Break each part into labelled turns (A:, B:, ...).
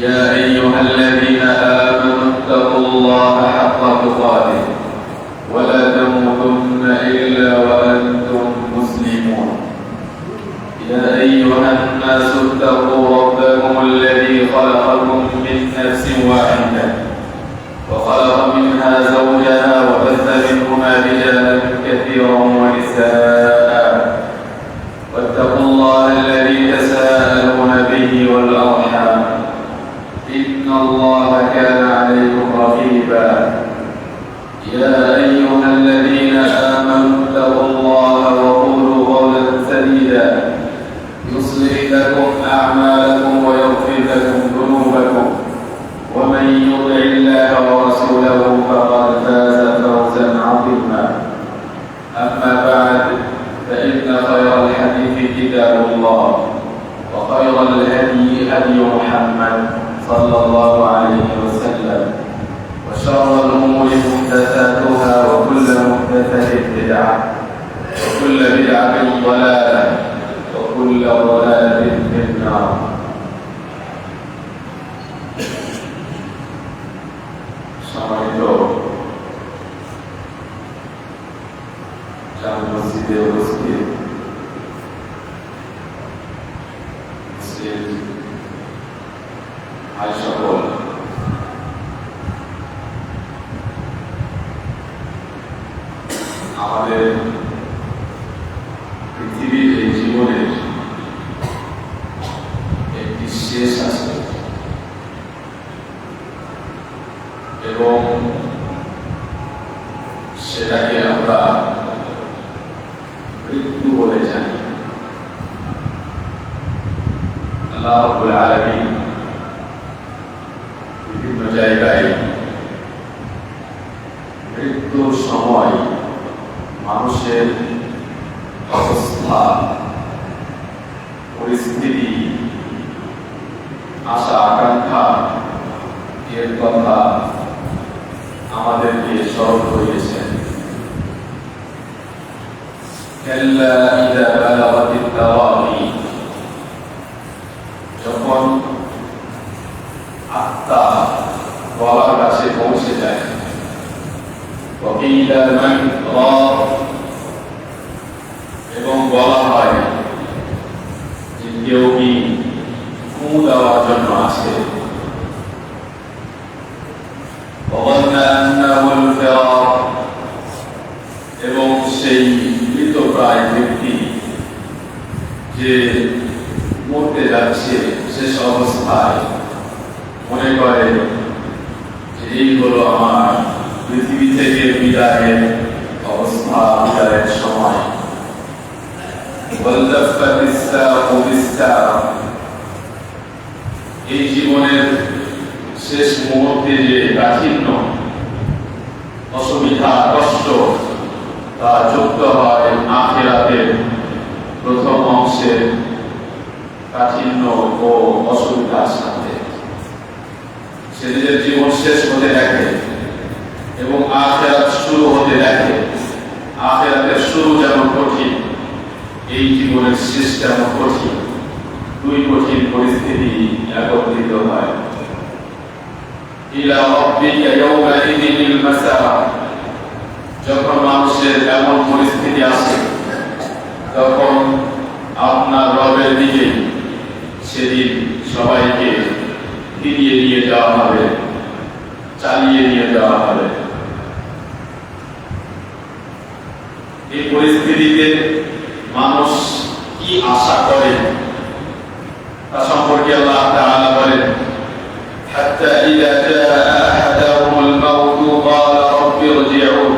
A: يا أيها الذين آمنوا اتقوا الله حق تقاته ولا تموتن إلا وأنتم مسلمون. يا أيها الناس اتقوا ربكم الذي خلقكم من نفس واحدة وخلق منها زوجها وبث منهما رجالا كثيرا ونساء واتقوا الله الذي تساءلون به والأرحام إن الله كان عليكم رقيبا. يا أيها الذين آمنوا اتقوا الله وقولوا قولا سديدا يصلح لكم أعمالكم ويغفر لكم ذنوبكم ومن يطع الله ورسوله فقد فاز فوزا عظيما. أما بعد فإن خير الحديث كتاب الله وخير الهدي هدي محمد صلى الله عليه وسلم وشر الأمور محدثاتها وكل محدثة بدعة وكل بدعة ضلالة وكل ضلالة في النار. সম্মানিত জামে মসজিদে উপস্থিত ভাই সকল, আমাদের পৃথিবীর এই জীবনের একটি শেষ আছে এবং সেটাকে আমরা মৃত্যু বলে জানি। আল্লাহ রাব্বুল আলামিন বিভিন্ন জায়গায় মৃত্যুর সময় মানুষের অবস্থা, পরিস্থিতি, আশা আকাঙ্ক্ষা এর কথা আমাদেরকে স্মরণ করিয়েছেন। কাল্লা ইযা বালাগাতিত তারাকি, যখন আত্মা গলার কাছে পৌঁছে যায়, ওয়াকিলা মান রাক, এবং বলা হয় যে কেউ কি ফুঁ দেওয়ার জন্য আসে, এবং সেই মৃতপ্রায় ব্যক্তি যে মরতে যাচ্ছে শেষ অবস্থায় মনে করে যে এই হলো আমার পৃথিবী থেকে বিদায়ের অবস্থা, বিদায়ের সময়। এই জীবনের শেষ মুহূর্তে যে কাঠিন্য, অসুবিধা, কষ্ট তা যুক্ত হয় আখিরাতের প্রথম অংশের কাঠিন্য ও অসুবিধার সাথে। সে নিজের জীবন শেষ হতে দেখে এবং আখিরাত শুরু হতে দেখে। আখিরাতের শুরু যেমন কঠিন, এই জীবনের শেষ যেমন কঠিন, দুই কঠিন পরিস্থিতি একত্রিত হয়। ইলা রাব্বিকা ইয়াওমাইযিনিল মাসার, যখন মানুষের এমন পরিস্থিতি আসে তখন আপনার রবের দিকে সেদিন সবাইকে ফিরিয়ে নিয়ে যাওয়া হবে, চালিয়ে নিয়ে যাওয়া হবে। এই পরিস্থিতিতে মানুষ কি আশা করে তা সম্পর্কে আল্লাহ তাআলা বলেন, হাত্তা ইযা জাআ আহাদাহুমুল মাউতু ক্বালা রাব্বি ইরজিউন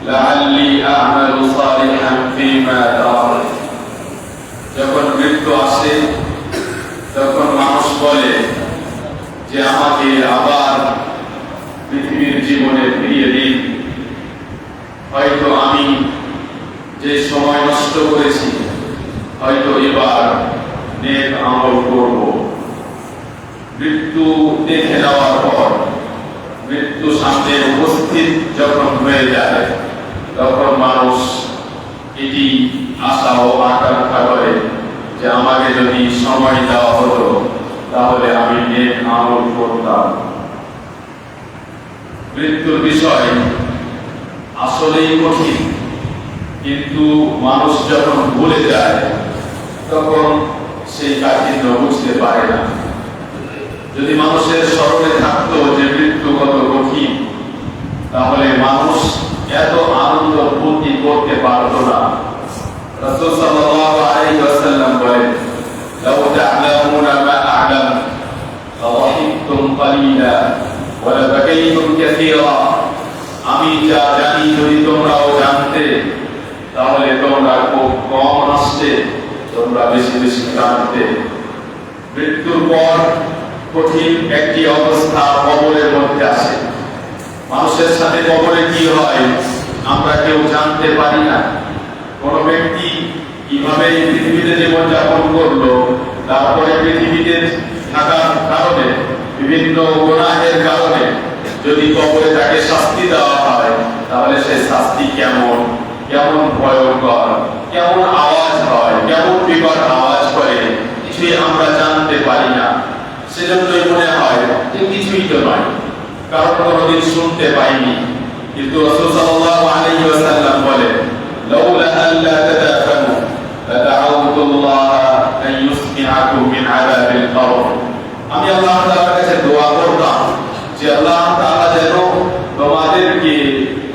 A: লাআল্লি আ'মালু সালিহান ফীমা তারাক। যখন মৃত্যু আসে তখন মানুষ বলে যে আমাকে আবার পৃথিবীর জীবনে ফিরিয়ে দিন, হয়তো আমি যে সময় নষ্ট করেছি হয়তো এবার নেক আমল করব। মৃত্যু দেখে যাওয়ার পর, মৃত্যু সামনে উপস্থিত যখন হয়ে যায় তখন মানুষ এটি আশা ও আকাঙ্ক্ষা করে যে আমাকে যদি সময় দেওয়া হতো তাহলে আমি নেক আমল করতাম। মৃত্যুর বিষয় আসলেই কঠিন, কিন্তু মানুষ যখন ভুলে যায় তখন সেই কাঠিন্য বুঝতে পারে না। যদি মানুষের স্মরণে থাকতো যে মৃত্যু কত কঠিন, তাহলে মানুষ এত আনন্দ ফুর্তি করতে পারত না। রাসূল সাল্লাল্লাহু আলাইহি ওয়াসাল্লাম বলেন, লাউ তা'লামুনা মা আ'লাম লাযাহিকতুম কালিলা ওয়া লাবাকাইতুম কাসীরা। আমি যা জানি যদি তোমরাও জানতে, তাহলে তোমরা খুব কম হাসতে, তোমরা বেশি বেশি কাঁদতে। মৃত্যুর পর কঠিন একটি অবস্থা কবরের মধ্যে আসে। মানুষের সাথে কবরে কি হয় আমরা কেউ জানতে পারি না। কোন ব্যক্তি কিভাবে পৃথিবীতে জীবনযাপন করলো, তারপরে পৃথিবীতে থাকার কারণে বিভিন্ন গুনাহের কারণে যদি কবরে তাকে শাস্তি দেওয়া হয়, তাহলে সেই শাস্তি কেমন কেমন ভয়ঙ্কর, কেমন আওয়াজ হয়, কেমন বিকট আওয়াজ করে, কিছুই আমরা জানতে পারি না। সেজন্যই মনে হয় যে কিছুই তো নয়, কারণ কোনোদিন শুনতে পাইনি। কিন্তু রাসূল সাল্লাল্লাহু আলাইহি ওয়াসাল্লাম বলেন, লাউলা আল্লা তাদাফানু লাদাউতুল্লাহ আন ইউসমিআকুম মিন আযাবিল কবর। আমি আল্লাহ তাআলার কাছে দোয়া করতাম যে আল্লাহ তাআলা যেন তোমাদেরকে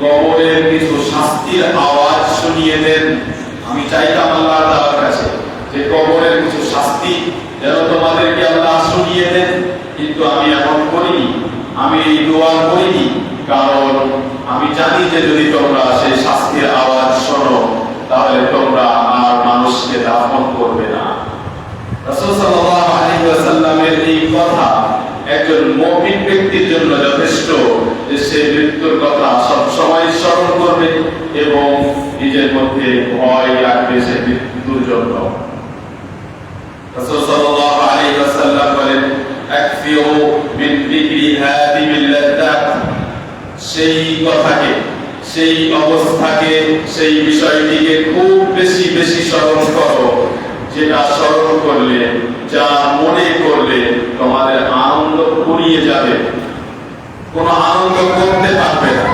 A: কবরের কিছু শাস্তির আওয়াজ শুনিয়ে দেন। আমি চাইতাম আল্লাহ তাআলার কাছে যে কবরের কিছু শাস্তি যেন তোমাদেরকে আল্লাহ শুনিয়ে দেন, কিন্তু আমি এখন করিনি, আমি এই দোয়া করিনি, কারণ আমি জানি যে যদি তোমরা সেই শাস্তির আওয়াজ শোনো, তাহলে তোমরা আর মানুষকে দাফন করবে না। রাসূল সাল্লাল্লাহু আলাইহি ওয়াসাল্লামের এই কথা একজন মুমিন ব্যক্তির জন্য যথেষ্ট যে সে মৃত্যুর কথা সব সময় স্মরণ করবে এবং নিজের মধ্যে ভয় রাখবে সে মৃত্যুর জন্য। রাসূল সাল্লাল্লাহু আলাইহি ওয়াসাল্লাম বলেন, আকফিরু মিন যিকরি হাদিমিল লাযাত। সেই কথাকে, সেই অবস্থাকে, সেই বিষয়টিকে খুব বেশি বেশি স্মরণ করো, যেটা স্মরণ করলে, যা মনে করলে তোমাদের আনন্দ ফুরিয়ে যাবে, কোনো আনন্দ করতে পারবে না।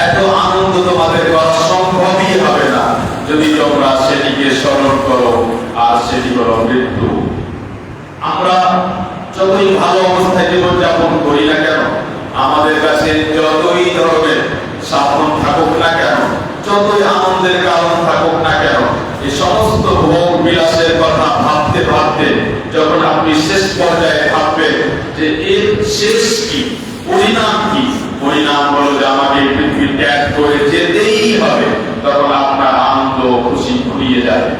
A: এত আনন্দ তোমাদের করা সম্ভবই হবে না যদি তোমরা সেটিকে স্মরণ করো, আর সেটি হলো মৃত্যু। আমরা যতই ভালো অবস্থায় জীবনযাপন করি না কেন, আমাদের কাছে যতই ধরনের সাধন থাকুক না কেন, যতই আনন্দের কারণ থাকুক না কেন, এই সমস্ত ভোগ বিলাসের কথা ভাবতে ভাবতে যখন আপনি শেষ পর্যায়ে ভাববেন যে এর শেষ কি, পরিণাম কি, পরিণাম হলো যে আমাকে পৃথিবী ত্যাগ করে যেতেই হবে, তখন আপনার আনন্দ খুশি ফুরিয়ে যাবে।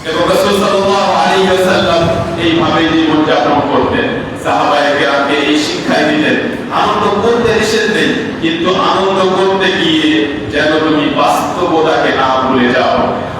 A: এবং রাসূল সাল্লাল্লাহু আলাইহি ওয়াসাল্লাম এইভাবে জীবনযাপন করতেন, সাহাবায়ে কেরামকে এই শিক্ষাই দিতেন। আনন্দ করতে নিষেধ নেই, কিন্তু আনন্দ করতে গিয়ে যেন তুমি বাস্তবতাকে না ভুলে যাও।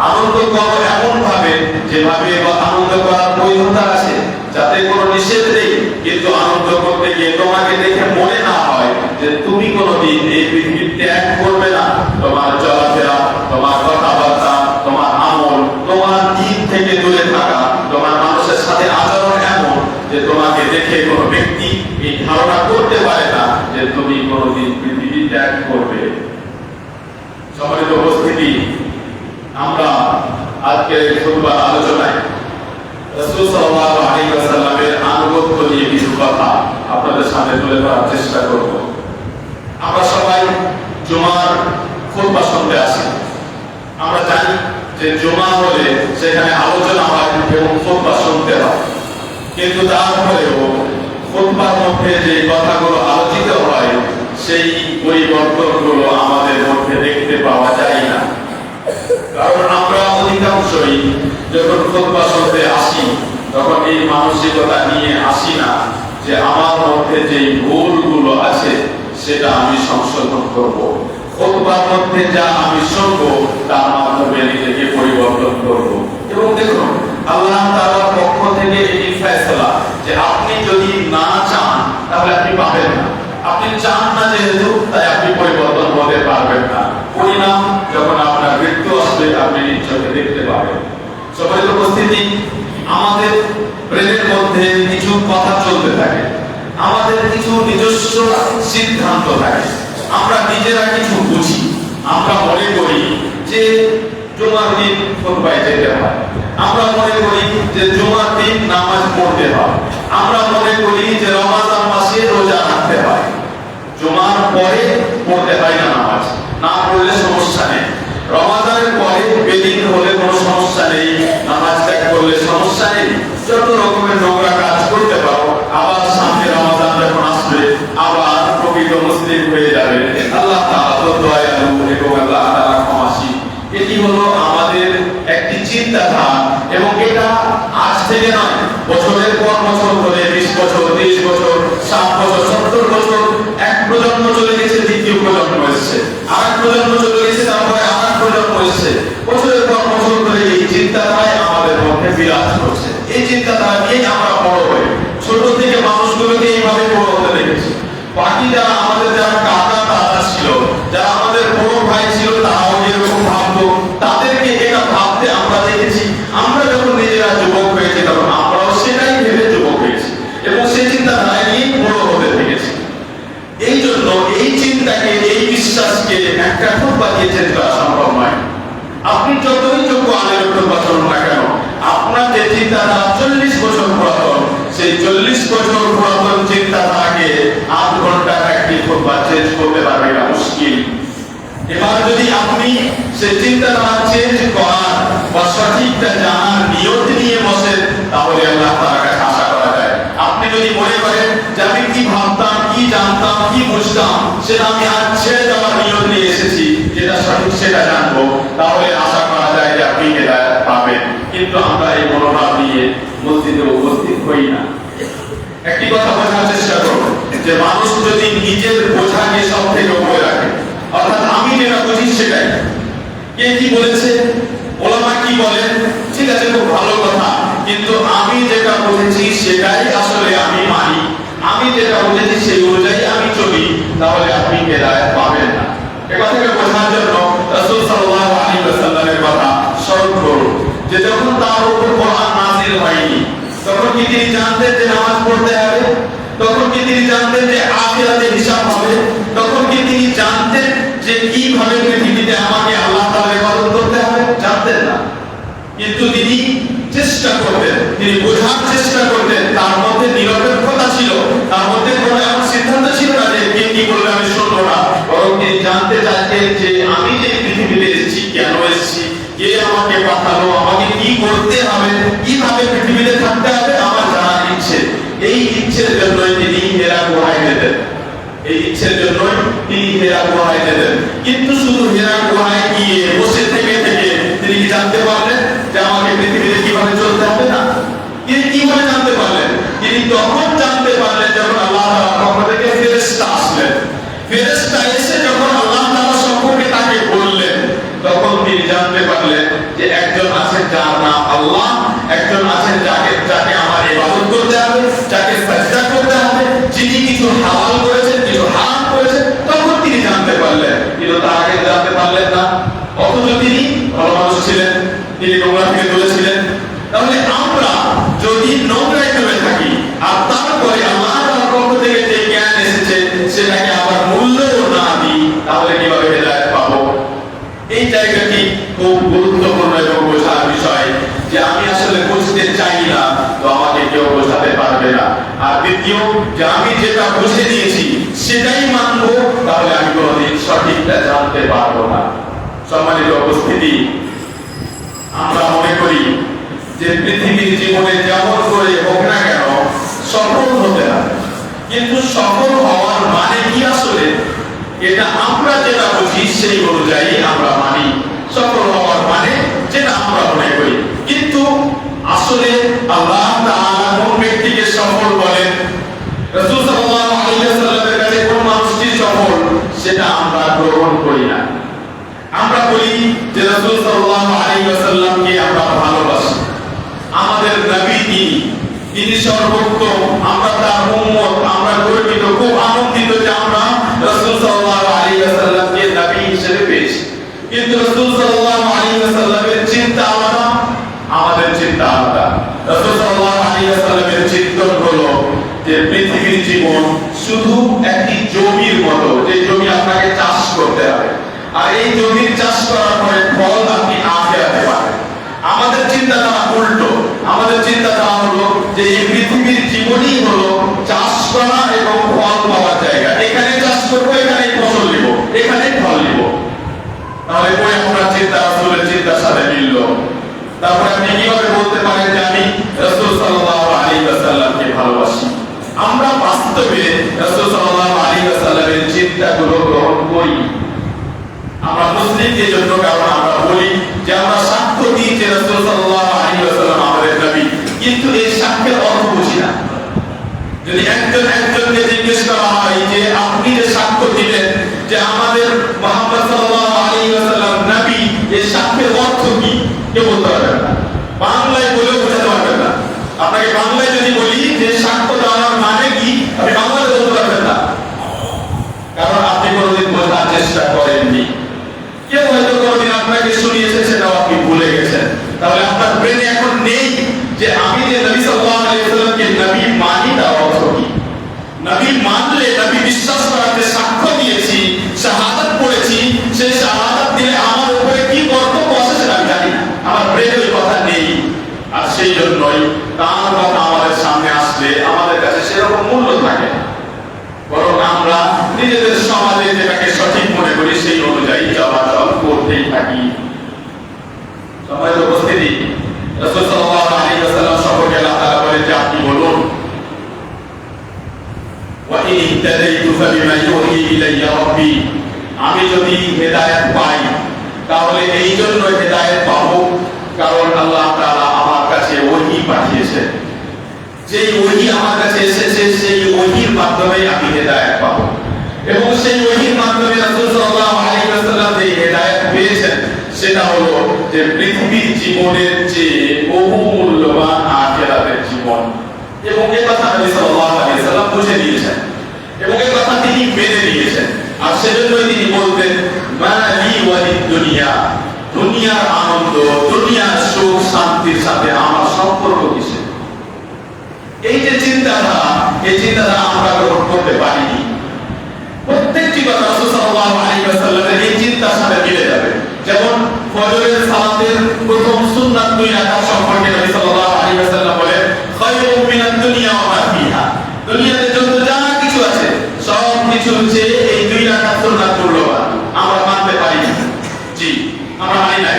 A: আনন্দ করো এমন ভাবে যেভাবে আনন্দ করার বৈধতা আছে, যাতে কোনো নিষেধ নেই, কিন্তু আনন্দ করতে গিয়ে তোমাকে দেখে মনে না হয় যে তুমি কোনোদিন এই পৃথিবী ত্যাগ করবে না। তোমার চলাফেরা, তোমার কথাবার্তা, তোমার আমল, তোমার দিন থেকে দূরে থাকা, তোমার মানুষের সাথে আচরণ এমন যে তোমাকে দেখে কোনো ব্যক্তি এই ধারণা করতে পারে না যে তুমি কোনোদিন পৃথিবী ত্যাগ করবে। সম্মানিত উপস্থিতি, আমরা আজকের খুতবার আলোচনায় রাসূল সাল্লাল্লাহু আলাইহি ওয়াসাল্লামের আনুগত্য নিয়ে কিছু কথা আপনাদের সামনে তুলে ধরার চেষ্টা করব। আমরা সবাই জুমার খুতবা শুনতে আসি। আমরা জানি যে জুমা হলে সেখানে আলোচনা হয় এবং খুতবা শুনতে হয়, কিন্তু তারপরেও খুতবার মধ্যে যে কথাগুলো আলোচিত হয় সেই পরিবর্তনগুলো আমাদের মধ্যে দেখতে পাওয়া যায় না। কারণ আমরা অধিকাংশই যখন খুতবা শুনতে আসি, তখন এই মানসিকতা নিয়ে আসি না যে আমার মধ্যে যে ভুলগুলো আছে সেটা আমি সংশোধন করব। খুতবার মধ্যে যা আমি শুনবো তার মাধ্যমে নিজেকে পরিবর্তন করব। এবং দেখুন, আল্লাহ তাআলার পক্ষ থেকে এই ফয়সালা যে আপনি যদি না চান তাহলে আপনি পাবেন না। আপনি চান না যেহেতু, তাই আপনি পরিবর্তন হতে পারবেন না। পরিণাম যখন আপনার মৃত্যু আসবে আপনি নিজ চোখে দেখতে পাবেন। সম্মানিত উপস্থিতি, আমাদের ব্রেনের মধ্যে কিছু কথা চলতে থাকে, আমাদের কিছু নিজস্ব সিদ্ধান্ত থাকে, আমরা নিজেরা কিছু বুঝি। আমরা মনে করি যে জুমার দিন খুতবায় যেতে হয়, আমরা মনে করি যে জুমার দিন নামাজ পড়তে হয়, আমরা মনে করি যে রমজান মাসে রোজা রাখতে হয়, জুমার পরে পড়তে হয় না নামাজ, না পড়লে সমস্যা নেই, রমজানের পরে বেদিন হলে কোনো সমস্যা নেই, নামাজ ত্যাগ করলে সমস্যা নেই, যত রকমের নোংরা কাজ করতে পারো। আবার সামনে রমজান যখন আসবে আবার প্রকৃত মুসলিম হয়ে যাবে। আল্লাহ তাআলা তো দয়ালু এবং আল্লাহ তাআলা ক্ষমাশীল। এটি হলো আমাদের একটি চিন্তাধারা, এবং এটা আজ থেকে নয়, বছরের পর বছর ধরে 20 বছর, 30 বছর, 60 বছর, 70 বছর, এক প্রজন্ম চলে গেছে, দ্বিতীয় প্রজন্ম এসেছে, আরেক প্রজন্ম চলে গেছে, তারপরে আরেক প্রজন্ম এসেছে। বছরের পর বছর ধরে এই চিন্তাধারা আমাদের মধ্যে বিরাজ করছে। এই চিন্তাধারা নিয়ে আমরা বড় হই, ছোট থেকে মানুষগুলোকে এইভাবে বড় হতে দেখেছি। বাকি যারা আমাদের যারা কাকা দাদা ছিল, যারা আমাদের বড় ভাই ছিল, তারাও এরকম ভাবতো, তাদেরকে এটা ভাবতে আমরা দেখেছি। আমরা যখন নিজেরা যুবক হয়েছি তখন আমরাও সেটাই ভেবে যুবক হয়েছি এবং সেই চিন্তাধারা নিয়ে বড় হতে দেখেছি। এই জন্য এই চিন্তাকে, এই বিশ্বাসকে একটা খুতবা দিয়ে চেঞ্জ করা সম্ভব নয়। আপনি যতই যোগ্য আলের খুতবা চলুন না কেন, আপনার যে চিন্তাধারা 40 বছর পুরাতন, সেই 40 বছর পুরাতন চিন্তাধারাকে 8 ঘন্টার একটি খুতবা চেঞ্জ করতে পারবে না, মুশকিল। এবার যদি আপনি সেই চিন্তাধারা চেঞ্জ করার বা সঠিকটা জানার নিয়ত নিয়ে বসেন, তাহলে আল্লাহ তাআলার কাছে আশা করা যায়। আপনি যদি মনে করেন যে আমি কি ভাবতাম, কি জানতাম, কি বুঝতাম, সেটা আমি আজ ছেড়ে দেওয়ার নিয়ত নিয়ে এসেছি, যেটা সঠিক সেটা জানবো, তাহলে আশা করা যায় যে আপনি হেদায়েত পাবেন। কিন্তু আমরা এই মনোভাব নিয়ে মসজিদে উপস্থিত হই না। একটি কথা বোঝার চেষ্টা করুন যে মানুষ যদি নিজের বোঝাকে সব থেকে উপরে রাখে, অর্থাৎ আমি যেটা বুঝি সেটাই, কে কি বলেছে, ওলামা কি বলেন, ঠিক আছে, খুব ভালো কথা, কিন্তু আমি যেটা বুঝেছি সেটাই আসলে আমি মানি, আমি যেটা বুঝেছি সেই অনুযায়ী আমি চলি, তাহলে আপনি হেদায়েত পাবেন না। এই কথাকে বোঝার জন্য রাসূল সাল্লাল্লাহু আলাইহি ওয়াসাল্লামের কথা স্মরণ করুন যে যখন তার উপর কোরআন নাযিল হয়নি, তখন কি তিনি জানতেন যে নামাজ পড়তে হবে? তখন কি তিনি জানতেন যে আখিরাতে হিসাব হবে? তখন কি তিনি জানতেন যে কিভাবে পৃথিবীতে আমাকে আল্লাহ তাআলার ইবাদত করতে হবে? জানতেন না। কিন্তু তিনি চেষ্টা করতেন, তিনি বোঝার চেষ্টা করতেন, তার মধ্যে নিরপেক্ষতা ছিল, তার মধ্যে কোনো এমন সিদ্ধান্ত ছিল না যে কে কি বলবে আমি শুনবো না, বরং তিনি জানতে চাইতেন যে আমি যে পৃথিবীতে এসেছি, কেন এসেছি, কে আমাকে পাঠালো, আমাকে কি করতে হবে, কিভাবে পৃথিবীতে থাকতে হবে, আমার জানার ইচ্ছে। এই ইচ্ছের জন্যই তিনি হেরা গুহায় যেতেন, এই ইচ্ছের জন্যই তিনি হেরা গুহায় যেতেন। কিন্তু শুধু হেরা গুহায় গিয়ে বসে থেকে থেকে তিনি কি জানতে পারলেন যে আমাকে পৃথিবীতে কিভাবে চলতে হবে? না। তিনি কিভাবে জানতে পারলেন? তিনি তখন জানতে পারলেন যখন আল্লাহ তাআলার পক্ষ থেকে ফেরেশতা আসলেন। ফেরেশতা এসে যখন আল্লাহ তাআলা সম্পর্কে তাকে বললেন, তখন তিনি জানতে পারলেন যে একজন আছেন যার নাম আল্লাহ, একজন আছেন যাকে আমার ইবাদত করতে হবে, যাকে সাজদা করতে হবে, যিনি কিছু হালাল করেছেন, কিছু হারাম করেছেন। তখন তিনি জানতে পারলেন, কিন্তু তার আগে জানতে পারলেন না। অথচ তিনি ভালো মানুষ ছিলেন, তিনি নোংরা থেকে দূরে ছিলেন। তাহলে আমরা যদি নোংরায় ডুবে থাকি আর তারপরে আল্লাহ তাআলার পক্ষ থেকে যে জ্ঞান এসেছে সেটাকে আবার মূল্য না দিই, তাহলে কিভাবে হেদায়েত পাবো? এই জায়গাটি খুব গুরুত্বপূর্ণ এবং বোঝার বিষয় যে আমি আসলে বুঝতে চাই না, তো আমাকে কেউ বোঝাতে পারবে না। আর দ্বিতীয়, যে আমি যেটা বুঝে নিয়েছি সেটাই মানবো, তাহলে আমি কোনোদিন সঠিকটা জানতে পারবো না। সম্মানিত উপস্থিতি, আমরা মনে করি যে পৃথিবীর জীবনে যেমন করে হোক না কেন সফল হতে হবে, কিন্তু সফল হওয়ার মানে কি আসলে? এটা আমরা যেটা বুঝি সেই অনুযায়ী আমরা মানি। সফল হওয়ার মানে যেটা আমরা মনে করি, কিন্তু আসলে আল্লাহ তাআলা কোন ব্যক্তিকে সফল বলেন, রাসূল সাল্লাল্লাহু আলাইহি ওয়াসাল্লামের কাছে কোন মানুষটি সফল, সেটা আমরা গ্রহণ করি না। আমরা বলি যে রাসূল সাল্লাল্লাহু আলাইহি ওয়াসাল্লামকে আমরা ভালোবাসি, আমাদের নবী তিনি সর্বোত্তম, আমরা তার উম্মত, আমরা গর্বিত, খুব আনন্দিত যে আমরা রাসূল সাল্লাল্লাহু আলাইহি ওয়াসাল্লামকে নবী হিসেবে পেয়েছি। কিন্তু রাসূল সাল্লাল্লাহু আলাইহি ওয়াসাল্লামের চিন্তা আলাদা, আমাদের চিন্তা আলাদা। রাসূল সাল্লাল্লাহু আলাইহি ওয়াসাল্লামের চিন্তন হলো যে পৃথিবীর জীবন শুধু একটি জমির মতো, যে জমি আপনাকে চাষ করতে হবে, আর এই জমির চাষ করার পরে ফল আপনি আখিরাতে পাবেন। আমাদের চিন্তাধারা উল্টো। আমাদের চিন্তাধারা হলো যে এই পৃথিবীর জীবনই হলো চাষ করা এবং ফল পাওয়ার জায়গা। এখানে চাষ করবো, এখানে ফসল নিব, এখানে ফল নিব। তাহলে কই আপনার চিন্তা রাসূলের চিন্তার সাথে মিলল? তারপরে আপনি কিভাবে বলতে পারেন যে আমি রাসূল সাল্লাল্লাহু আলাইহি ওয়াসাল্লামকে ভালোবাসি? আমরা বাস্তবে রাসূল সাল্লাল্লাহু আলাইহি ওয়াসাল্লামের চিন্তাগুলো গ্রহণ করি। আমরা মুসলিম এই জন্য, কারণ আমরা বলি যে আমরা সাক্ষ্য দিই যে রাসূল সাল্লাল্লাহু আলাইহি ওয়াসাল্লাম আমাদের নবী, কিন্তু এই সাক্ষ্যের অর্থ বুঝি না। যদি একজনকে জিজ্ঞেস করা হয় যে আপনি যে সাক্ষ্য দিলেন যে আমাদের মুহাম্মদ সাল্লাল্লাহু আলাইহি ওয়াসাল্লাম নবী, এই সাক্ষ্যের অর্থ কি? কেউ বলতে পারবেন না, বাংলায় বলেও বোঝাতে পারবেন না। আপনাকে বাংলায় যদি বলি যে সাক্ষ্য দেওয়ার মানে কি, আপনি বাংলায় বলতে পারবেন না, কারণ আপনি কোনোদিন বোঝার চেষ্টা করেননি। কেউ হয়তো কোনোদিন আপনাকে শুনিয়েছে, সেটাও আপনি ভুলে গেছেন। তাহলে আপনার ব্রেনে এখন নেই যে আমি যে নবী সাল্লাল্লাহু আলাইহি ওয়াসাল্লামকে নবী মানি, তার অর্থ কি। নবী মানলে, নবী বিশ্বাস করাতে সাক্ষ্য দিয়েছি, শাহাদাত পড়েছি, সেই শাহাদাত দিলে আমার উপরে কি কর্তব্য আছে সেটা আমি জানি না। আমার ব্রেনে ওই কথা নেই। আর সেই জন্যই তার কথা আমাদের সামনে আসলে আমাদের কাছে সেরকম মূল্য থাকে না, বরং আমরা নিজেদের সমাজে যেটাকে সঠিক মনে করি সেই অনুযায়ী চলাচল করতেই থাকি। সম্মানিত উপস্থিতি, রাসূল সাল্লাল্লাহু আলাইহি ওয়াসাল্লাম সম্পর্কে আল্লাহ তাআলা বলেন যে আপনি বলুন, ওয়া ইন ইহতাদাইতু ফাবিমা ইউহি ইলাইয়া রাব্বি, আমি যদি হেদায়েত পাই তাহলে এই জন্য হেদায়েত পাবো কারণ আল্লাহ তাআলা আমার কাছে ওহী পাঠিয়েছেন। যেই ওহী আমার কাছে এসেছে সেই ওহীর মাধ্যমে আমি হেদায়েত পাবো, এবং সেই ওহীর মাধ্যমে রাসূল সাল্লাল্লাহু আলাইহি ওয়াসাল্লাম যে হেদায়েত পেয়েছেন সেটা হলো যে পৃথিবীর জীবনের চেয়ে বহু মূল্যবান আখিরাতের জীবন। এবং এই কথা নবী সাল্লাল্লাহু আলাইহি ওয়াসাল্লাম বুঝে দিয়েছেন এবং এই কথা তিনি মেনে নিয়েছেন। আর সেজন্যই তিনি বলতেন, মা লি ওয়ালিদ দুনিয়া, দুনিয়ার আনন্দ, দুনিয়ার সুখ শান্তির সাথে আমার সম্পর্ক কিসে? এই যে চিন্তাধারা, এই চিন্তাধারা আমরা গ্রহণ করতে পারিনি। প্রত্যেকটি কথা রাসূল সাল্লাল্লাহু আলাইহি ওয়াসাল্লামের এই চিন্তার সাথে মিলে যাবে। যেমন ফজরের সালাতের প্রথম সুন্নাত 2 রাকাত সম্পর্কে নবী সাল্লাল্লাহু আলাইহি ওয়াসাল্লাম বলেন, খায়রুম মিনাদ দুনিয়া ওয়া মা ফিহা, দুনিয়াতে যত যা কিছু আছে সব কিছুর চেয়ে এই 2 রাকাত সুন্নাত মূল্যবান। আমরা মানতে পারি না, জি আমরা মানি না।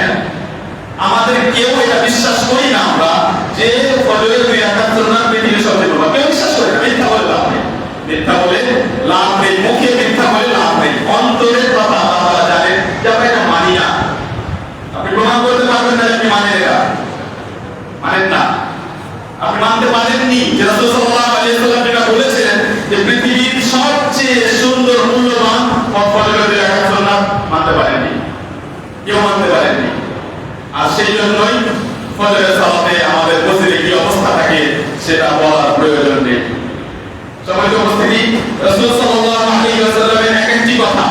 A: আমাদের কেউ এটা বিশ্বাস করি না আমরা যে ফজরের 2 রাকাত সুন্নাত পৃথিবীর সবচেয়ে মূল্যবান। কেউ বিশ্বাস করে না। মিথ্যা বলে লাভ নেই, মিথ্যা বলে লাভ নেই, মুখে মিথ্যা বলে লাভ নেই। অন্তরের কথা আল্লাহ জানেন যে আমরা এটা মানি না। আপনি প্রমাণ করতে পারবেন না যে আপনি মানেন, এটা মানেন না, আপনি মানতে পারেননি যে রাসূল সাল্লাল্লাহু আলাইহি ওয়াসাল্লাম যেটা বলেছিলেন যে পৃথিবীর সবচেয়ে সুন্দর মূল্যবান ফজরের 2 রাকাত সুন্নাত, মানতে পারেননি, কেউ মানতে পারেননি। আর সেই জন্যই ফজরের সালাতে আমাদের মসজিদে কি অবস্থা থাকে সেটা বলার প্রয়োজন নেই। সবাই উপস্থিতি, রাসূল সাল্লাল্লাহু আলাইহি ওয়াসাল্লামের একটি কথা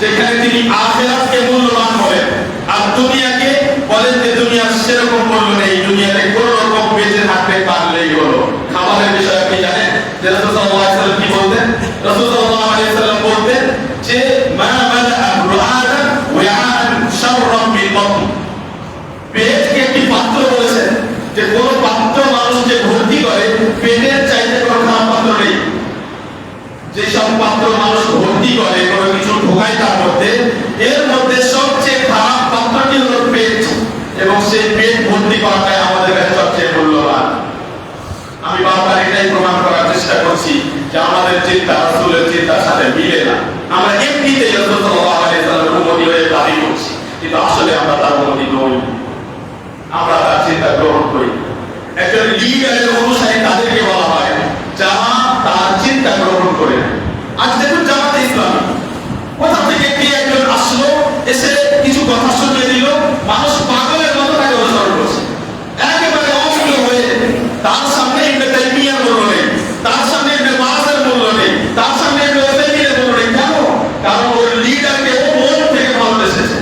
A: যেখানে তিনি আখিরাতকে মূল্যবান বলেন আর দুনিয়াকে বলেন যে দুনিয়ার সেরকম মূল্য নেই, দুনিয়াতে কোনো রকম বেঁচে থাকতে পারলেই হলো। খাবারের বিষয়ে আপনি জানেন যে রাসূল সাল্লাল্লাহু আলাইহি ওয়াসাল্লাম কি বলতেন? রাসূল সাল্লাল্লাহু আলাইহি ওয়াসাল্লাম বলতেন যে মা মালা'a রুআদান ওয়া'আন শাররাম মিন বাতন, পেটকে একটি পাত্র বলেছেন যে কোন পাত্র মানুষকে ভর্তি করে পেটের চাইতে কোনো খারাপ পাত্র নেই। যে সব পাত্র মানুষ ভর্তি করে কোনো কিছু ঢোকায় তার মধ্যে, এর মধ্যে সবচেয়ে খারাপ পাত্রটি হলো পেট, এবং সেই পেট ভর্তি করাটাই আমাদের কাছে সবচেয়ে মূল্যবান। আমি বারবার এটাই প্রমাণ করার চেষ্টা করছি যে আমাদের চিন্তা রাসূলের চিন্তার সাথে মিলে না। আমরা এমনিতেই রাসূল সাল্লাল্লাহু আলাইহি ওয়াসাল্লামের উম্মতি হয়ে দাবি করছি, কিন্তু আসলে আমরা তার উম্মতি নই। আমরা তার চিন্তা গ্রহণ করি। একজন লিডারের অনুসারী তাদেরকে বলা হয় যারা তার চিন্তা গ্রহণ করে। আজ দেখুন জামাতে ইসলামী, কোথা থেকে কে একজন আসলো, এসে কিছু কথা শুনিয়ে দিল, মানুষ পাগলের মতো তাকে অনুসরণ করছে, একেবারে অমূল্য হয়ে। তার সামনে ইবনে তাইমিয়ার মূল্য নেই, তার সামনে ইবনে বাজের মূল্য নেই, তার সামনে ইবনে উসাইমিনের মূল্য নেই। কেন? কারণ ওই লিডারকে ও মন থেকে ভালোবেসেছে।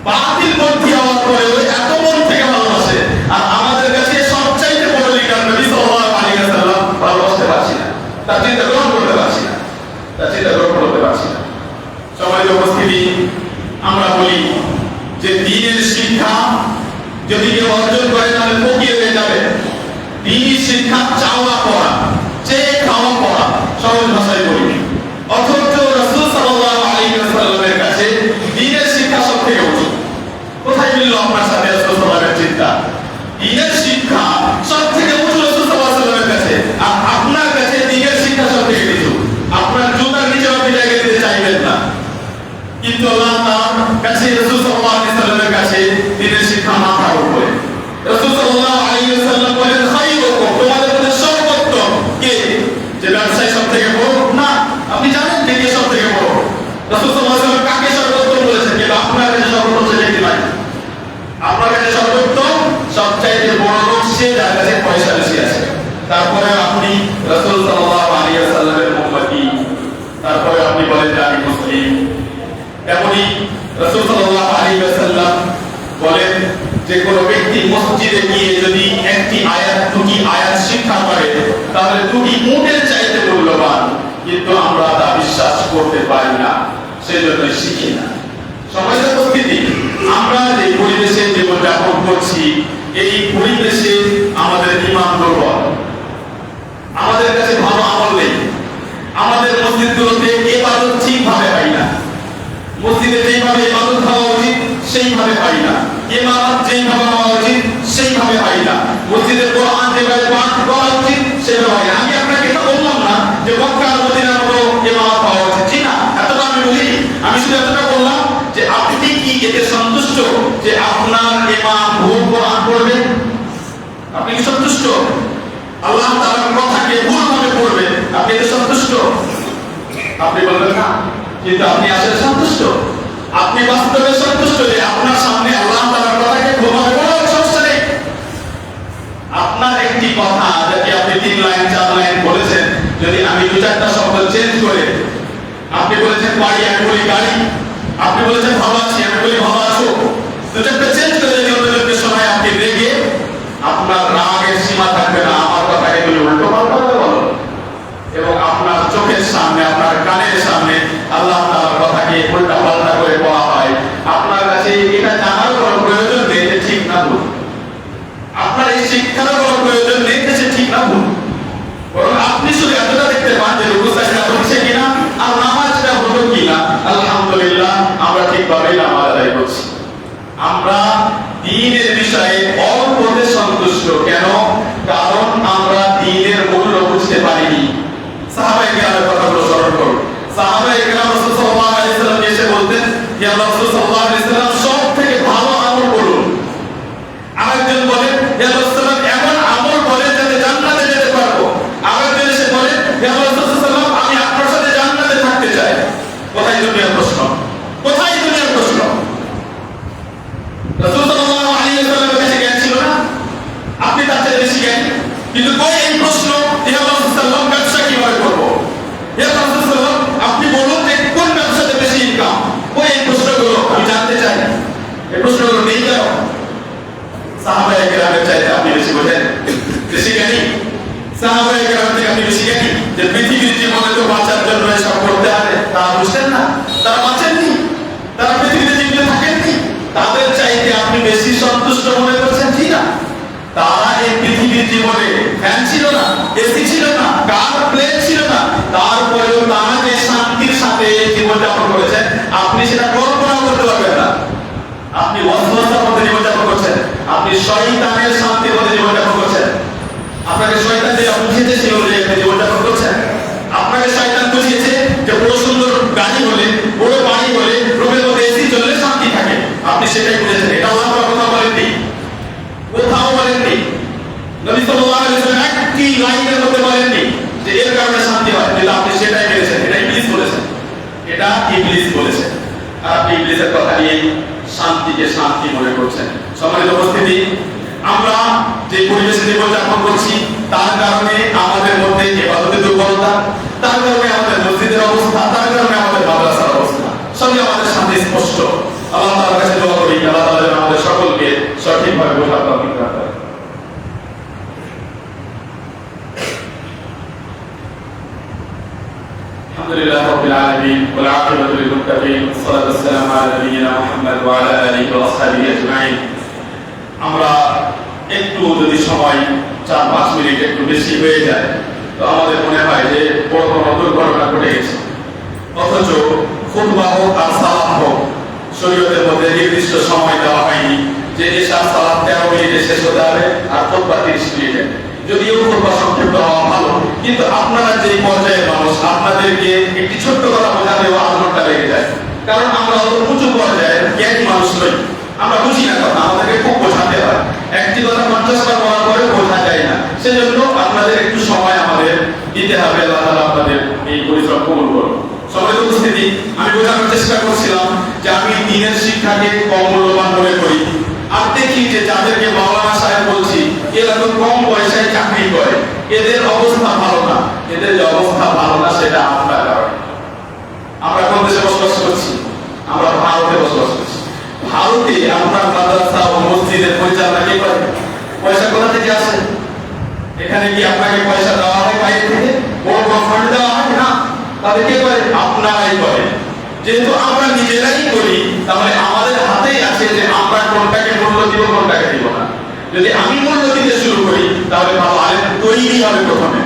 A: বাতিল পন্থী হওয়ার পরে ওই এত মন থেকে ভালোবাসে। আর আমাদের কাছে সবচাইতে বড় কেউ অর্জন করে তাহলে ফকির হয়ে যাবে। দ্বীনি শিক্ষা চাওয়া পড়া, চেয়ে খাওয়া পড়া, সহজ ভাষায় বলি। অথচ রাসূল সাল্লাল্লাহু আলাইহি ওয়াসাল্লামের কাছে দ্বীনের শিক্ষা সবথেকে উঁচু। কোথায় মিলল আপনার সাথে রাসূল সাল্লাল্লাহু আলাইহি ওয়াসাল্লামের চিন্তা? দ্বীনের শিক্ষা সবথেকে উঁচু রাসূল সাল্লাল্লাহু আলাইহি ওয়াসাল্লামের কাছে, আর আপনার কাছে দ্বীনের শিক্ষা সবথেকে নিচু। আপনার জুতার নিচে আপনি জায়গা দিতে চাইবেন না, কিন্তু আল্লাহ তাআলার কাছে রাসূল সাল্লাল্লাহু আলাইহি ওয়াসাল্লামের কাছে দ্বীনের শিক্ষা মাথার উপরে। রাসূল সাল্লাল্লাহু আলাইহি ওয়াসাল্লাম বলেন, খায়রুকুম, তোমাদের মধ্যে সর্বোত্তম কে? যে ব্যবসায়ী সবথেকে বড় না, আপনি জানেন কে কে সবথেকে বড়? রাসূল সাল্লাল্লাহু আলাইহি ওয়াসাল্লাম কাকে সর্বোত্তম বলেছেন? কিন্তু আপনার কাছে সর্বোত্তম সেটা নাই। আপনার কাছে সর্বোত্তম সবচাইতে বড় লোক সে যার কাছে পয়সা বেশি আছে। তারপরে আপনি রাসূল সাল্লাল্লাহু আলাইহি ওয়াসাল্লামের উম্মতি, তারপরে আপনি বলেন যে আমি মুসলিম। এমনি রাসূল সাল্লাল্লাহু আলাইহি ওয়াসাল্লাম বলেন যে কোনো ব্যক্তি মসজিদে গিয়ে যদি একটি আয়াত, দুটি আয়াত শিক্ষা করে তাহলে দুটি উটের চাইতে মূল্যবান, কিন্তু আমরা তা বিশ্বাস করতে পারি না, সেজন্য শিখি না। সমাজের উপস্থিতি, আমরা যে পরিবেশে জীবনযাপন করছি এই পরিবেশে আমাদের ঈমান দুর্বল, আমাদের কাছে ভালো আমল নেই, আমাদের মসজিদগুলোতে ইবাদত ঠিকভাবে হয় না, মসজিদে যেইভাবে ইবাদত হওয়া উচিত সেইভাবে হয় না, ইমামত যেইভাবে হওয়া উচিত সেইভাবে হয় না, মসজিদে কোরআন যেভাবে পাঠ করা উচিত সেভাবে হয় না। আমি আপনাকে এটা বললাম না যে মক্কা আর মদিনার মতো ইমামত হওয়া উচিত, জি না, এতটা আমি বলি। আমি শুধু এতটা বললাম যে আপনি কি এতে সন্তুষ্ট যে আপনার ইমাম ভুল কোরআন পড়বে? আপনি কি সন্তুষ্ট? আল্লাহ তাআলার কথাকে ভুলভাবে পড়বে, আপনি এতে সন্তুষ্ট? আপনি বলবেন না, কিন্তু আপনি আসলে সন্তুষ্ট। আপনি বাস্তবে সন্তুষ্ট যে আপনার সামনে আল্লাহ তাআলার কথাকে ভুলভাবে বলার সমস্যা নেই। আপনার একটি কথা যদি আপনি 3 লাইন 4 লাইন বলেছেন, যদি আমি 2-4টা শব্দ চেঞ্জ করে, আপনি বলেছেন বাড়ি, আমি বলি গাড়ি, আপনি বলেছেন ভালো আছি, আমি বলি ভালো আছো, 2-4টা চেঞ্জ করে যদি অন্যজনকে শোনায়, আপনি রেগে আপনার রাগের সীমা থাকবে না, আমার কথাকে বলে উল্টো পাল্টা বলো, এবং আপনার চোখের সামনে, আপনার কানের সামনে আল্লাহ তাআলার কথাকে উল্টা পাল্টা করে বলা হয়, আপনার কাছে এটা জানার কোনো প্রয়োজন নেই যে ঠিক না ভুল, আপনার এই শিক্ষার কোনো প্রয়োজন নেই যে সে ঠিক না ভুল, বরং আপনি শুধু এতটা দেখতে পান যে রুকু সাজদা হচ্ছে কিনা আর নামাজটা হলো কিনা। আলহামদুলিল্লাহ, আমরা ঠিকভাবে নামাজ আদায় করছি। আমরা দ্বীনের বিষয়ে অল্পতে সন্তুষ্ট, কেন? কারণ আমরা দ্বীনের মূল্য বুঝতে পারিনি। সাহাবায়ে কেরামের কথাগুলো স্মরণ করুন। সাহাবায়ে কেরাম রাসূল সাল্লাল্লাহু আলাইহি ওয়াসাল্লাম এসে বলতেন, ইয়া রাসূল সাল্লাল্লাহু আলাইহি ওয়াসাল্লাম সবথেকে ভালো আমল বলুন। আরেকজন বলেন, ইয়া রাসূল এমন আমল বলেন যাতে জান্নাতে যেতে পারবো। আরেকজন এসে বলেন, ইয়া রাসূল সাল্লাল্লাহু আমি আপনার সাথে জান্নাতে থাকতে চাই। কোথায় দুনিয়ার প্রশ্ন? কোথায় দুনিয়ার প্রশ্ন? রাসূল সাল্লাল্লাহু আলাইহি ওয়াসাল্লামের কাছে জ্ঞান ছিল না? আপনি তার চেয়ে বেশি জ্ঞানী, কিন্তু কই এই প্রশ্ন, ইয়া রাসূল সাল্লাল্লাহু ব্যবসা কিভাবে করব? ইয়া রাসূল সাল্লাল্লাহু আপনি বলুন যে কোন ব্যবসাতে বেশি ইনকাম? কই এই প্রশ্নগুলো আমি জানতে চাই। এই প্রশ্নগুলো নেই কেন? সাহাবায়ে কেরামের চাইতে আপনি বেশি বোঝেন, বেশি জ্ঞানী? সাহাবায়ে কেরাম থেকে আপনি বেশি জ্ঞানী যে পৃথিবীর জীবনে তো বাঁচার জন্য এসব করতে হবে, তারা বুঝতেন না? তারা বাঁচেননি, তারা পৃথিবীতে জীবিত থাকেননি? তাদের চাইতে আপনি বেশি সন্তুষ্ট মনে করছেন, ঠিক না? তারা এই পৃথিবীর জীবনে ফ্যান ছিল না, এসি ছিল না, কার প্লেন ছিল না, তারপরেও তারা যে শান্তির সাথে জীবনযাপন করেছেন আপনি সেটা কল্পনা করতে পারবেন না। আপনি ওয়াসওয়াসার মধ্যে জীবনযাপন করছেন, আপনি শয়তানের শান্তির মধ্যে জীবনযাপন করছেন। আপনাকে শয়তান যেটা বুঝিয়েছে সেই অনুযায়ী আপনি জীবনযাপন করছেন। আপনাকে শয়তান বুঝিয়েছে যে বড় সুন্দর গাড়ি হলে, বড় বাড়ি হলে, রুমের মধ্যে এসি চললে শান্তি থাকে, আপনি সেটাই বুঝেছেন। এটা আল্লাহ তাআলা কথা বলেননি, কোথাও বলেননি। নবী সাল্লাল্লাহু আলাইহি ওয়াসাল্লাম একটি লাইনের মধ্যে বলেননি যে এর কারণে শান্তি হয়, কিন্তু আপনি সেটাই মেনেছেন। এটা ইবলিস বলেছেন, এটা ইবলিস বলেছেন, আর আপনি ইবলিসের কথা নিয়ে শান্তিকে শান্তি মনে করছেন। সম্মানিত উপস্থিতি, আমরা যে পরিবেশে জীবনযাপন করছি তার কারণে আমাদের মধ্যে ইবাদতের দুর্বলতা, তার কারণে আমাদের মসজিদের অবস্থা, তার কারণে আমাদের মাদ্রাসার অবস্থা, সবই আমাদের সামনে স্পষ্ট। আল্লাহ তাআলার কাছে দোয়া করি, আল্লাহ তাআলা যেন আমাদের সকলকে সঠিকভাবে বোঝার তৌফিক দান করেন। আলহামদুলিল্লাহ রাব্বিল আলামিন ওয়াল আকিবাতু লিল মুত্তাকিন ওয়াস সালাতু ওয়াস সালামু আলা নাবিয়িনা মুহাম্মদ ওয়া আলা আলিহি ওয়া আসহাবিহি আজমাইন। আমরা একটু যদি সময় 4-5 মিনিট একটু বেশি হয়ে যায় তো আমাদের মনে হয় যে বড় কোনো দুর্ঘটনা ঘটে গেছে। অথচ খুতবা হোক আর সালাত হোক, শরীয়তের মধ্যে নির্দিষ্ট সময় দেওয়া হয়নি যে এশার সালাত 13 মিনিটে শেষ হতে হবে আর খুতবা 30 মিনিটে। যদিও খুতবা সংক্ষিপ্ত হওয়া ভালো, কিন্তু আপনারা যে পর্যায়ের মানুষ, আপনাদেরকে একটি ছোট্ট কথা বোঝাতেও 8 ঘন্টা লেগে যায়। কারণ আমরা অত উঁচু পর্যায়ের জ্ঞানী মানুষ নই, আমরা বুঝি না কথা, আমাদেরকে খুব বোঝাতে হয়। একটি কথা 50 বার বলার পরে বোঝা যায় না, সেজন্য আপনাদের একটু সময় আমাদের দিতে হবে। আল্লাহ তাআলা আপনাদের এই পরিশ্রম কবুল করুন। সম্মানিত উপস্থিতি, আমি বোঝানোর চেষ্টা করছিলাম যে আমি দ্বীনের শিক্ষাকে কম মূল্যবান মনে করি। আর দেখি যে যাদেরকে মাওলানা সাহেব বলছি এরা তো কম পয়সায় চাকরি করে, এদের অবস্থা ভালো না। এদের যে অবস্থা ভালো না সেটা আপনার কারণে। আমরা কোন দেশে বসবাস করছি? আমরা ভারতে বসবাস করছি। ভারতে আপনার মাদ্রাসা ও মসজিদের পরিচালনা কে করে? পয়সা কোথা থেকে আসে? এখানে কি আপনাকে পয়সা দেওয়া হয় বাইরে থেকে? বড় বড় ফান্ড দেওয়া হয় না, তাহলে কে করে? আপনারাই করে। যেহেতু আমরা নিজেরাই করি, তাহলে আমাদের হাতেই আছে যে আমরা কোনটাকে মূল্য দিব, কোনটাকে দিব না। যদি আমি মূল্য দিতে শুরু করি তাহলে ভালো আলেম তৈরি হবে প্রথমে,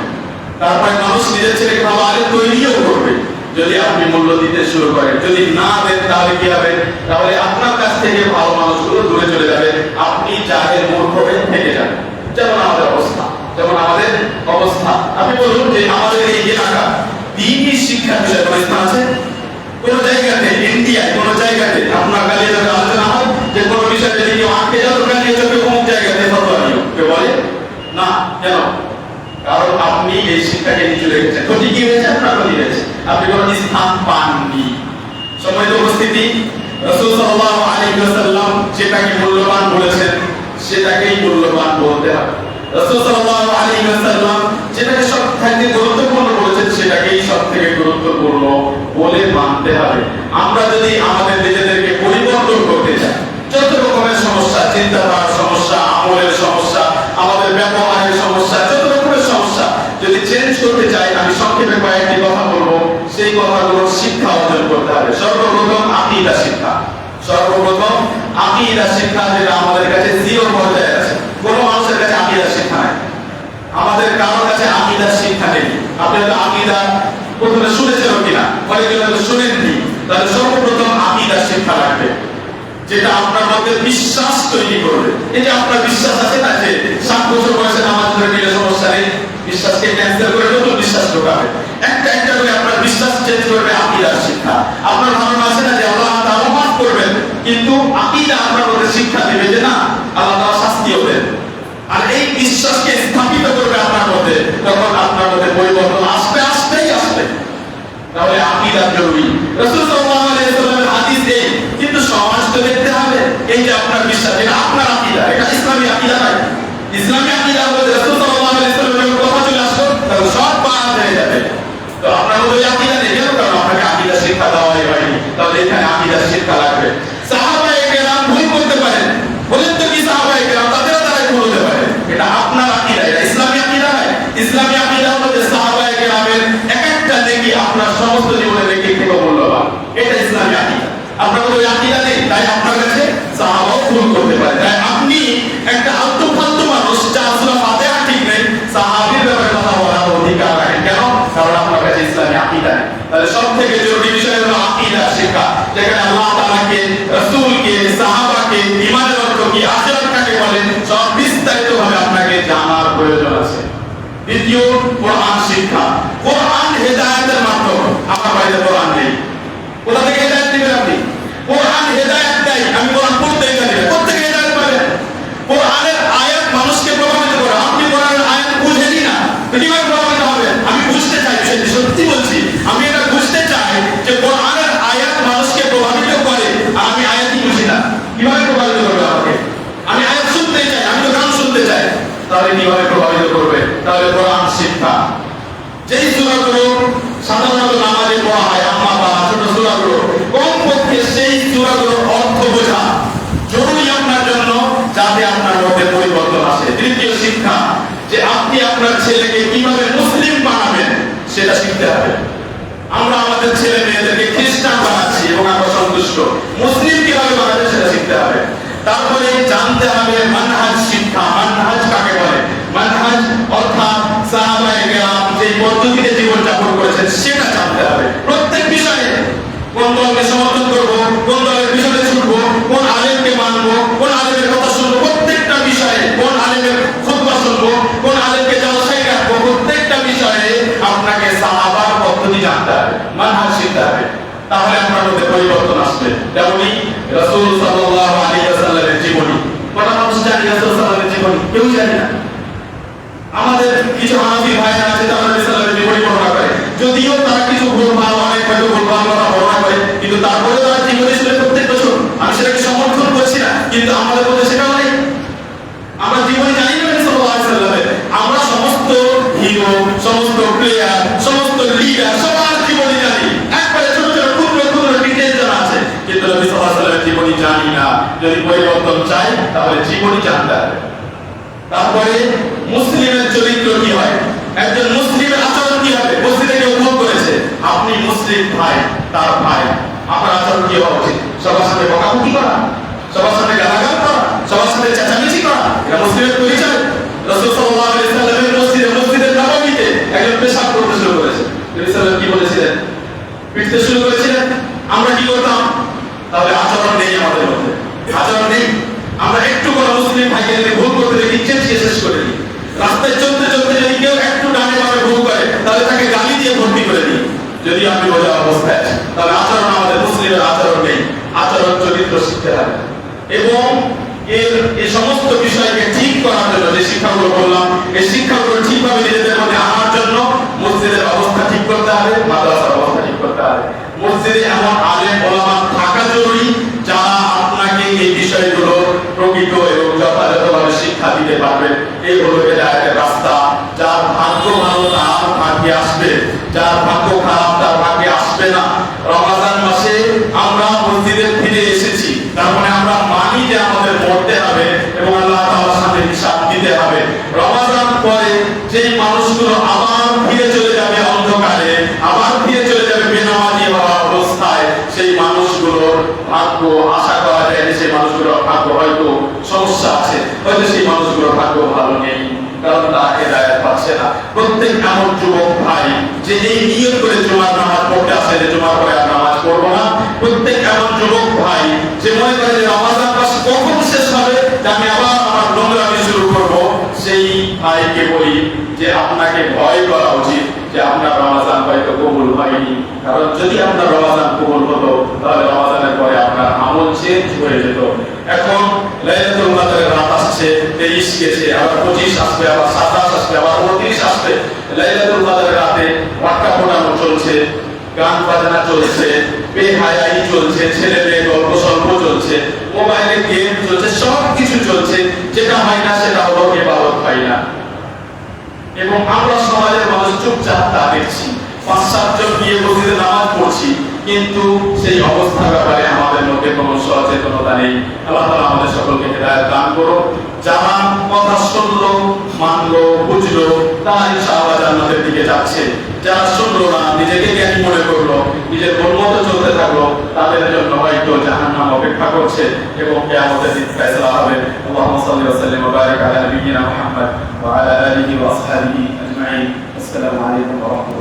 A: তারপরে মানুষ নিজের ছেলেকে ভালো আলেম তৈরিও করবে। যদি আপনি মূল্য দিতে শুরু করেন, যদি না দেন তাহলে কি হবে? তাহলে আপনার কাছ থেকে ভালো মানুষগুলো দূরে চলে যাবে, আপনি জাহেল মূর্খ হয়ে থেকে যাবেন। যেমন আমাদের অবস্থা, আপনি বলুন যে আমাদের এই এলাকা দ্বীনি শিক্ষার বিষয়ে কোনো স্থান আছে? কোন জায়গাতে, ইন্ডিয়ায় কোন জায়গাতে আপনার কালিয়ে যাবে আলোচনা হয় যে কোন বিষয়ে যদি কেউ আটকে যাও কালিয়ে যাবে অমুক জায়গাতে ফতোয়া নিও, কেউ বলে না? কেন? কারণ আপনি এই শিক্ষাকে নিচে রেখেছেন। ক্ষতি কি হয়েছে? আপনার ক্ষতি হয়েছে, আপনি কোন স্থান পাননি। সম্মানিত উপস্থিতি, রাসূল সাল্লাল্লাহু আলাইহি ওয়াসাল্লাম যেটাকে মূল্যবান বলেছেন সেটাকেই মূল্যবান বলতে হবে। রাসূল সাল্লাল্লাহু আলাইহি ওয়াসাল্লাম যেটাকে সবথেকে গুরুত্বপূর্ণ বলেছেন সেটাকেই সবথেকে গুরুত্বপূর্ণ বলে মানতে হবে। আমরা যদি আমাদের নিজেদেরকে পরিবর্তন করতে চাই, যত রকমের সমস্যা, চিন্তাধারার সমস্যা, আমলের সমস্যা, আমাদের ব্যবহারের সমস্যা, যত রকমের সমস্যা যদি চেঞ্জ করতে চাই, আমি সংক্ষেপে কয়েকটি কথা বলবো। সেই কথাগুলোর শিক্ষা অর্জন করতে হবে। সর্বপ্রথম আকীদা শিক্ষা। যেটা আমাদের কাছে জিরো পর্যায়ে আছে। কোন মানুষের কাছে আকীদা শিক্ষা নাই, আমাদের কারোর কাছে আকীদা শিক্ষা নেই। আপনি হয়তো আকীদা প্রথমে শুনেছেন কিনা, অনেকে হয়তো শুনেননি। তাহলে সর্বপ্রথম আকীদা শিক্ষা লাগবে, যেটা আপনার মধ্যে বিশ্বাস তৈরি করবে। এই যে আপনার বিশ্বাস আছে না যে 7 বছর বয়সে নামাজ পড়ে নিলে সমস্যা নেই, বিশ্বাসকে ক্যান্সেল করে নতুন বিশ্বাস ঢোকাবে। একটা করে আপনার বিশ্বাস চেঞ্জ করবে আকীদার শিক্ষা। আপনার ধারণা আছে না যে আল্লাহ তাআলা মাফ করবেন, কিন্তু আকীদা আপনার মধ্যে শিক্ষা দিবে যে না, আল্লাহ তাআলা শাস্তিও দেন। আর এই বিশ্বাসকে স্থাপিত করবে আপনার মধ্যে, তখন আপনার মধ্যে পরিবর্তন আসবে, আসবে। তাহলে আকীদা জরুরি। রাসূল সাল্লাল্লাহু আলাইহি ওয়াসাল্লামের হাদিস এই, কিন্তু সমাজ তো দেখতে হবে। এই যে আপনার বিশ্বাস, এটা আপনার আকীদা, এটা ইসলামী আকীদা নয়। ইসলামী আকীদা বলতে রাসূল সাল্লাল্লাহু আলাইহি ওয়াসাল্লামের কথা চলে আসলো, তাহলে সব বাদ হয়ে যাবে। তো আপনার মধ্যে আকীদা নেই কেন? কারণ আপনাকে আকীদা শিক্ষা দেওয়া হয়নি। তাহলে এখানে আকীদা শিক্ষা লাগবে। সাহাবায়ে কেরাম ভুল করতে পারেন, বলেন তো কি সাহাবায়ে কেরাম তাদেরও দ্বারাই ভুল হতে পারে। এটা আপনার আকীদা, এটা ইসলামী আকীদা নয়। ইসলামী আকীদা হলো যে সাহাবায়ে কেরামের এক একটা নেকি আপনার সমস্ত জীবনের নেকি থেকে মূল্যবান। এটা ইসলামী আকীদা। আপনার ওই আকীদা নেই, তাই আপনার কাছে সাহাবাও ভুল করতে পারে। তাই আপনি একটা আলতু ফালতু মানুষ, যার সূরা ফাতিহা ঠিক নেই, সাহাবীর ব্যাপারে কথা বলার অধিকার রাখেন কেন? কারণ আপনার কাছে ইসলামী আকীদা নেই। তাহলে সবথেকে জরুরি বিষয় হলো আকীদা শিক্ষা, যেখানে আল্লাহ তাআলাকে, রাসূলকে, সাহাবাকে, ঈমানের অর্থ কি, আখিরাত কাকে বলে, সব বিস্তারিতভাবে আপনাকে জানার প্রয়োজন আছে। দ্বিতীয়, কোরআন শিক্ষা। কোরআন হেদায়েতের মাধ্যম। আমার বাড়িতে কোরআন নেই, কোথা থেকে হেদায়েত দিবেন আপনি? কোরআন হেদায়েত দেয়, আমি কোরআন পড়তে জানি না, কোথা থেকে হেদায়েত পাবেন? কোরআনের আয়াত মানুষকে প্রভাবিত করে, আপনি কোরআনের আয়াত বুঝেনই না, কিভাবে প্রভাবিত হবেন? আমি বুঝতে চাই, সত্যি বলছি, আমি এটা বুঝতে চাই যে কোরআনের আয়াত মানুষকে প্রভাবিত করে, আর আমি আয়াতই বুঝি না, কিভাবে প্রভাবিত করবে আমাকে? আমি আয়াত শুনতে চাই, আমি তো গান শুনতে চাই, তাহলে কিভাবে প্রভাবিত করবে? তাহলে কোরআন শিক্ষা। যেই সূরাগুলো সাধারণত নামাজে পড়া হয়, আম্মা বা ছোট সূরাগুলো, কমপক্ষে সেই সূরাগুলোর অর্থ বোঝা জরুরি আপনার জন্য, যাতে আপনার মধ্যে পরিবর্তন আসে। তৃতীয় শিক্ষা, যে আপনি আপনার ছেলেকে কিভাবে মুসলিম বানাবেন সেটা শিখতে হবে। আমরা আমাদের ছেলে মেয়েদেরকে খ্রিস্টান বানাচ্ছি এবং আমরা সন্তুষ্ট, মুসলিম কিভাবে বানাবেন সেটা শিখতে হবে। তারপরে জানতে হবে মানহাজ শিক্ষা। মানহাজ কাকে বলে? মানহাজ অর্থাৎ সাহাবায়ে কেরাম যে পদ্ধতিতে জীবন যাপন করেছেন সেটা জানতে হবে। প্রত্যেক বিষয়ে কোন দলকে সমর্থন করব, কোন দলের পিছনে ছুটবো, কোন আলেমকে মানবো, কোন আলেমের কথা শুনবো, প্রত্যেকটা বিষয়ে কোন আলেমের খুতবা শুনবো, কোন আলেমকে জলসায় রাখবো, প্রত্যেকটা বিষয়ে আপনাকে সাহাবার পদ্ধতি জানতে হবে, মানহাজ শিখতে হবে। তাহলে আপনার মধ্যে পরিবর্তন আসবে। যেমনই রাসূল সাল্লাল্লাহু আলাইহি ওয়াসাল্লামের জীবনী, কোন মানুষ জানে রাসূল সাল্লাল্লাহু আলাইহি ওয়াসাল্লামের জীবনী? কেউ জানে না। আমাদের কিছু হানাফি ভাইরা আছে তারা রাসূল সাল্লাল্লাহু আলাইহি ওয়াসাল্লামের জীবনী বর্ণনা করে, যদিও তারা কিছু ভুলভাল অনেক হয়তো ভুলভাল কথা বর্ণনা করে, কিন্তু তারপরে তারা জীবনী শুনে প্রত্যেক বছর, আমি সেটাকে সমর্থন করছি না, কিন্তু আমাদের মধ্যে সেটাও নেই। আমরা জীবনী জানি না নবী সাল্লাল্লাহু আলাইহি ওয়াসাল্লামের। আমরা সমস্ত হিরো, সমস্ত প্লেয়ার, সমস্ত লিডার সবার জীবনী জানি, একবারে ছোট ছোট ক্ষুদ্র ক্ষুদ্র ডিটেইলস জানা আছে, কিন্তু নবী সাল্লাল্লাহু আলাইহি ওয়াসাল্লামের জীবনী জানি না। যদি পরিবর্তন চাই তাহলে জীবনী জানতে হবে। তারপরে মুসলিমের চরিত্র কি হয়, একজন মুসলিমের আচরণ কি হবে। মসজিদে কেউ ভুল করেছে, আপনি মুসলিম ভাই, তার ভাই, আপনার আচরণ কি হওয়া উচিত? সবার সাথে বকাবকি করা, সবার সাথে গালাগাল করা, সবার সাথে চেঁচামেচি করা, এটা মুসলিমের পরিচয়? রাসূল সাল্লাল্লাহু আলাইহি ওয়াসাল্লামের মসজিদে নববীতে একজন পেশাব করতে শুরু করেছে, নবী সাল্লাল্লাহু আলাইহি ওয়াসাল্লাম কি বলেছিলেন? পিটতে শুরু করেছিলেন। আমরা কি করতাম? তাহলে আচরণ নেই আমাদের মধ্যে, আচরণ নেই। আমরা একটু কোনো মুসলিম ভাইকে যদি ভুল করতে দেখি চেঁচিয়ে শেষ করে দিই। রাস্তায় চলতে চলতে যদি কেউ একটু ডানে বামে ভুল করে তাহলে তাকে গালি দিয়ে ভর্তি করে দিই। যদি আপনি বোঝা অবস্থায় আছেন, তাহলে আচরণ আমাদের মুসলিমের আচরণ নেই। আচরণ চরিত্র শিখতে হবে, এবং এই সমস্ত বিষয়কে ঠিক করার জন্য যে শিক্ষাগুলো বললাম, এই শিক্ষাগুলো ঠিকভাবে নিজেদের মধ্যে আনার জন্য মসজিদের অবস্থা ঠিক করতে হবে, মাদ্রাসার অবস্থা ঠিক করতে হবে। মসজিদে এমন আলেম ওলামা থাকা জরুরি যারা আপনাকে এই বিষয়গুলো প্রকৃত এবং যথাযথভাবে শিক্ষা দিতে পারবেন। এই হলো হেদায়েতের রাস্তা। যার ভাগ্য ভালো তার ভাগ্যে আসবে, যার ভাগ্য খারাপ তার ভাগ্যে আসবে না। রমজান মাসে আমরা মসজিদে ফিরে এসেছি, তার মানে আমরা মানি যে আমাদের মরতে হবে এবং আল্লাহ তাআলার সামনে হিসাব দিতে হবে। রমজান পরে যেই মানুষগুলো আবার ফিরে চলে যাবে অন্ধকারে, আবার ফিরে চলে যাবে বেনামাজি হওয়া অবস্থায়, সেই মানুষগুলোর ভাগ্য আশা করা যায় যে সেই মানুষগুলোর ভাগ্য হয়তো সমস্যা আছে, হয়তো সেই মানুষগুলোর ভাগ্য ভালো নেই, কারণ তারা হেদায়েত পাচ্ছে না। প্রত্যেক এমন যুবক ভাই যে এই নিয়ত করে জুমার নামাজ পড়তে আসে যে জুমার পরে আর নামাজ পড়বো না, প্রত্যেক এমন যুবক ভাই যে মনে করে যে রমজান মাস কখন শেষ হবে যে আমি আবার আমার নোংরামি শুরু করবো, সেই ভাইকে বলি যে আপনাকে ভয় করা উচিত যে আপনার রমজান হয়তো কবুল হয়নি। কারণ যদি আপনার রমজান কবুল হতো তাহলে রমজানের পরে আপনার আমল চেঞ্জ হয়ে যেত। এখন লাইলাতুল কদরের রাত আসছে, 23 গেছে, আবার 25 আসবে, আবার 27 আসবে, আবার 29 আসবে। লাইলাতুল কদরের রাতে রাক্কা ফোটানো চলছে, গান বাজনা চলছে, বেহায়াই চলছে, ছেলে মেয়ে গল্প সল্প চলছে, মোবাইলে গেম চলছে, সব কিছু চলছে। যেটা হয় না সেটা হলো ইবাদত হয় না। এবং আমরা সমাজের মানুষ চুপচাপ তা দেখছি, 5-7 জন গিয়ে মসজিদে নামাজ পড়ছি, কিন্তু সেই অবস্থার ব্যাপারে আমাদের মধ্যে কোনো সচেতনতা নেই। আল্লাহ তাআলা আমাদের সকলকে হেদায়েত দান করুন। যারা কথা শুনলো, মানলো, বুঝলো, তারা ইনশাআল্লাহ জান্নাতের দিকে যাচ্ছে। যারা শুনলো না, নিজেকে জ্ঞানী মনে করলো, নিজের মন মতো চলতে থাকলো, তাদের জন্য হয়তো জাহান্নাম অপেক্ষা করছে এবং কিয়ামতের দিন ফয়সালা হবে। আল্লাহুম্মা সাল্লি ওয়া সাল্লিম ওয়া বারিক আলা নাবিয়িনা মুহাম্মদ ওয়া আলা আলিহি ওয়া আসহাবিহি আজমাইন। আসসালামু আলাইকুম ওয়া রাহমাতুল্লাহ।